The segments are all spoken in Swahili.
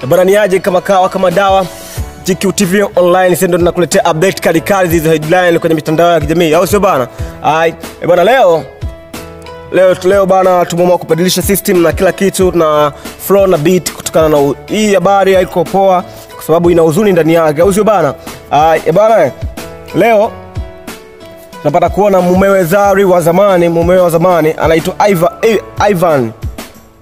Bwana niaje kama kawa kama dawa. GQTV online sasa ndo tunakuletea update kali hizo headline kwenye mitandao ya kijamii. Au sio bana? Bwana leo bana tumeamua kubadilisha system na kila kitu na flow na beat kutokana na hii habari haiko poa kwa sababu ina huzuni ndani yake. Au sio bana? Bana leo napata kuona mumewe Zari wa zamani, anaitwa Ivan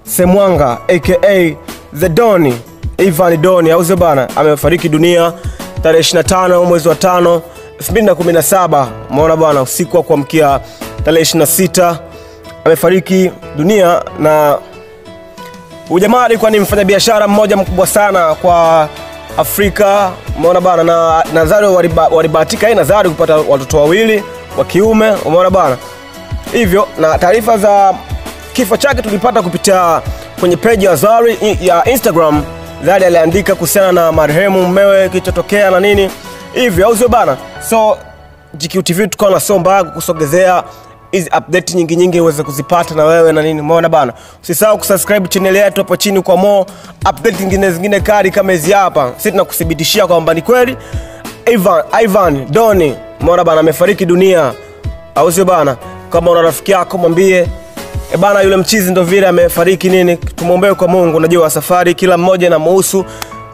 Semwanga aka The Don. Ivan Doni, au sio bana? Amefariki dunia tarehe 25 mwezi wa 5 2017. Umeona bana, usiku wa kuamkia tarehe 26 amefariki dunia. Na ujamaa alikuwa ni mfanyabiashara mmoja mkubwa sana kwa Afrika. Umeona bana, na Zari walibahatika na Zari kupata watoto wawili wa kiume. Umeona bana hivyo, na taarifa za kifo chake tulipata kupitia kwenye page ya Zari ya Instagram. Zari aliandika kuhusiana na marehemu mumewe kilichotokea na nini hivyo, au sio bana? So GQTV tukaona na somba kusogezea hizi update nyingi uweze kuzipata na wewe na nini. Umeona bana, usisahau kusubscribe channel yetu hapo chini kwa more update zingine kali kama hizi hapa. Sisi tunakuthibitishia kwamba ni kweli Ivan Doni, umeona bana, amefariki dunia, au sio bana? Kama una rafiki yako mwambie bana yule mchizi ndo vile amefariki nini, tumuombee kwa Mungu. Unajua safari kila mmoja na muhusu,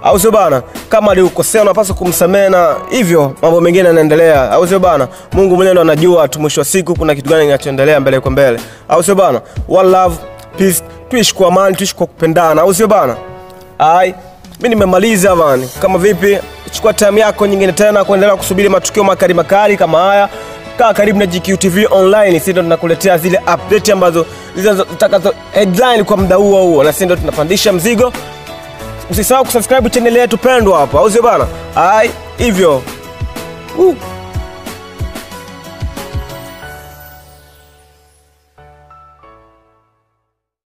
au sio bana? Kama alikosea unapaswa kumsamehe na hivyo mambo mengine yanaendelea, au sio bana? Mungu mwenyewe ndo anajua tu mwisho wa siku kuna kitu gani kinachoendelea mbele kwa mbele, au sio bana? One love, peace, tuishi kwa amani, tuishi kwa kupendana, au sio bana? Mimi nimemaliza bana. Kama vipi, chukua time yako nyingine tena kuendelea kusubiri matukio makali kama haya. Kaa karibu na GQTV online, sisi ndo tunakuletea zile update ambazo zitakazo headline kwa muda huo, na sisi ndo tunapandisha mzigo. Usisahau kusubscribe channel yetu pendwa hapa, au sio bana? Hivyo